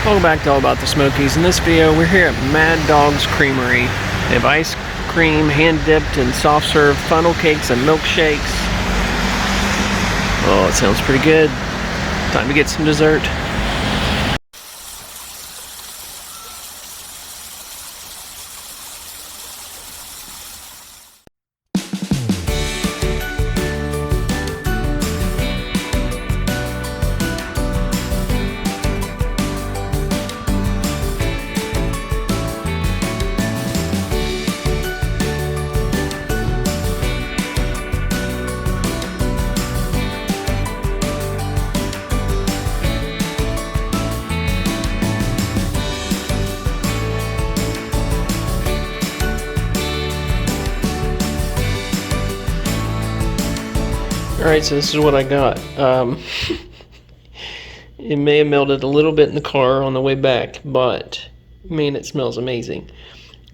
Welcome back to All About the Smokies. In this video, we're here at Mad Dog's Creamery. They have ice cream, hand-dipped and soft-serve funnel cakes and milkshakes. Oh, it sounds pretty good. Time to get some dessert. Alright, so this is what I got. It may have melted a little bit in the car on the way back, but man, it smells amazing.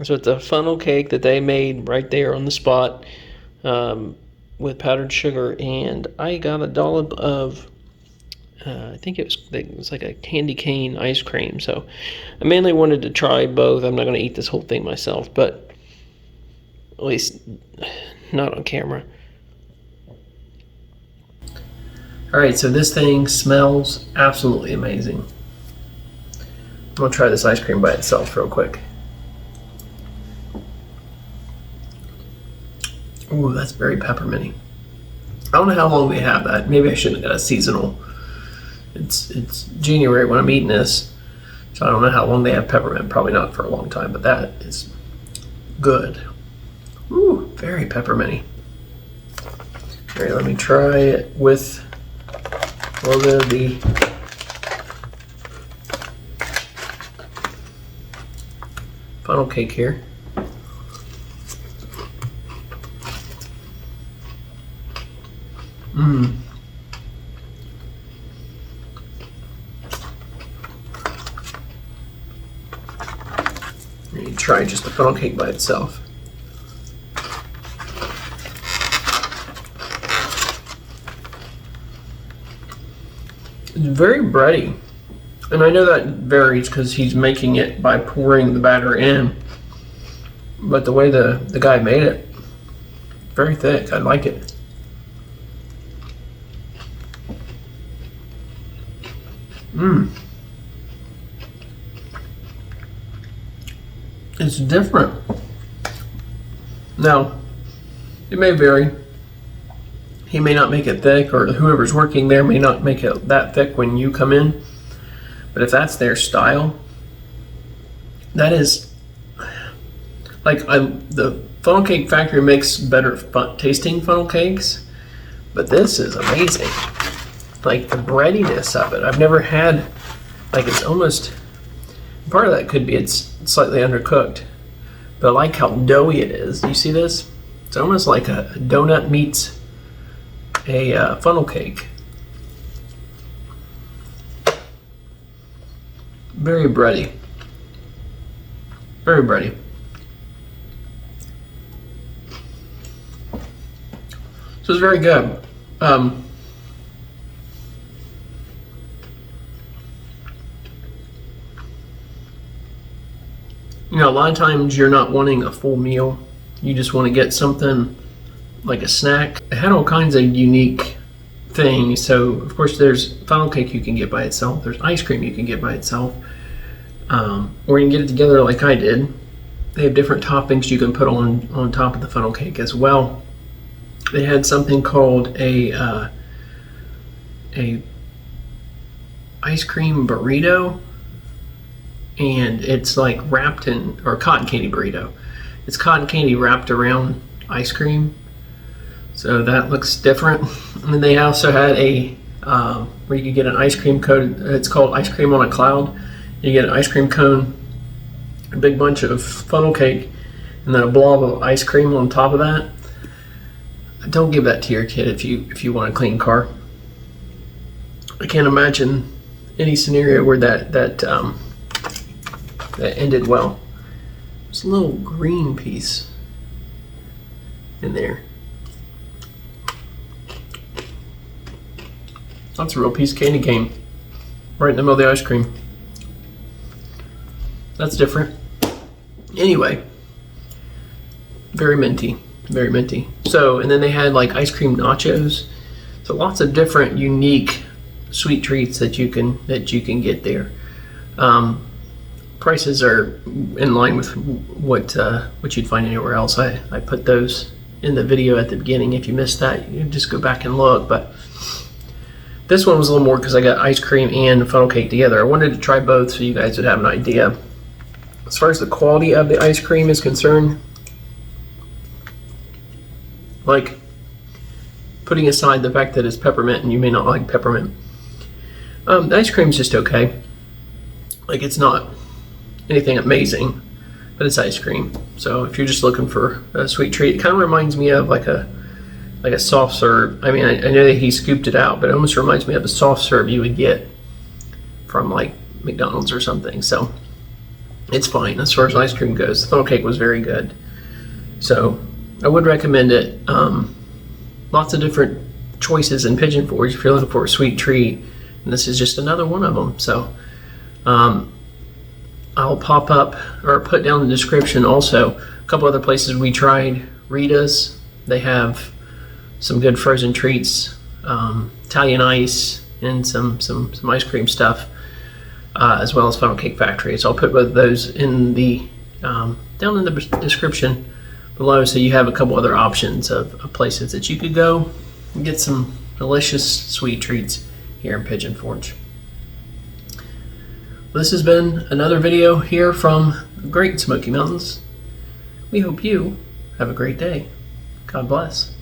So it's a funnel cake that they made right there on the spot with powdered sugar, and I got a dollop of I think it was like a candy cane ice cream. So I mainly wanted to try both. I'm not going to eat this whole thing myself, but at least not on camera. Alright, so this thing smells absolutely amazing. I'm going to try this ice cream by itself real quick. Ooh, that's very pepperminty. I don't know how long they have that. Maybe I shouldn't have got a seasonal. It's January when I'm eating this, so I don't know how long they have peppermint. Probably not for a long time, but that is good. Ooh, very pepperminty. Alright, let me try it with a little bit of the funnel cake here. And you try just the funnel cake by itself. It's very bready, and I know that varies because he's making it by pouring the batter in, but the way the guy made it, very thick. I like it. It's different. Now, it may vary. He may not make it thick, or whoever's working there may not make it that thick when you come in. But if that's their style, that is like the funnel cake factory makes better tasting funnel cakes, but this is amazing. Like the breadiness of it, I've never had. Like it's almost, part of that could be it's slightly undercooked, but I like how doughy it is. Do you see this? It's almost like a donut meets a funnel cake. Very bready. Very bready. So it's very good. You know, a lot of times you're not wanting a full meal. You just want to get something like a snack. It had all kinds of unique things. So of course there's funnel cake you can get by itself. There's ice cream you can get by itself. Or you can get it together like I did. They have different toppings you can put on top of the funnel cake as well. They had something called a ice cream burrito, and it's like wrapped in, or cotton candy burrito. It's cotton candy wrapped around ice cream. So that looks different. And then they also had a where you could get an ice cream cone. It's called ice cream on a cloud. You get an ice cream cone, a big bunch of funnel cake, and then a blob of ice cream on top of that. Don't give that to your kid if you want a clean car. I can't imagine any scenario where that ended well. There's a little green piece in there. That's a real piece of candy cane right in the middle of the ice cream. that's different. Anyway, very minty, very minty. So, and then they had like ice cream nachos. So lots of different unique sweet treats that you can get there. Prices are in line with what you'd find anywhere else. I put those in the video at the beginning. If you missed that, you can just go back and look. But this one was a little more because I got ice cream and funnel cake together. I wanted to try both so you guys would have an idea. As far as the quality of the ice cream is concerned, like putting aside the fact that it's peppermint and you may not like peppermint, the ice cream is just okay. Like, it's not anything amazing, but it's ice cream. So if you're just looking for a sweet treat, it kind of reminds me of like a soft serve. I mean, I know that he scooped it out, but it almost reminds me of a soft serve you would get from like McDonald's or something. So it's fine as far as ice cream goes. The funnel cake was very good, so I would recommend it. Lots of different choices in Pigeon Forge if you're looking for a sweet treat, and this is just another one of them. So I'll pop up or put down in the description also a couple other places we tried. Rita's, they have some good frozen treats, Italian ice, and some ice cream stuff, as well as Funnel Cake Factory. So I'll put both of those in the down in the description below, so you have a couple other options of places that you could go and get some delicious sweet treats here in Pigeon Forge. This has been another video here from the Great Smoky Mountains. We hope you have a great day. God bless.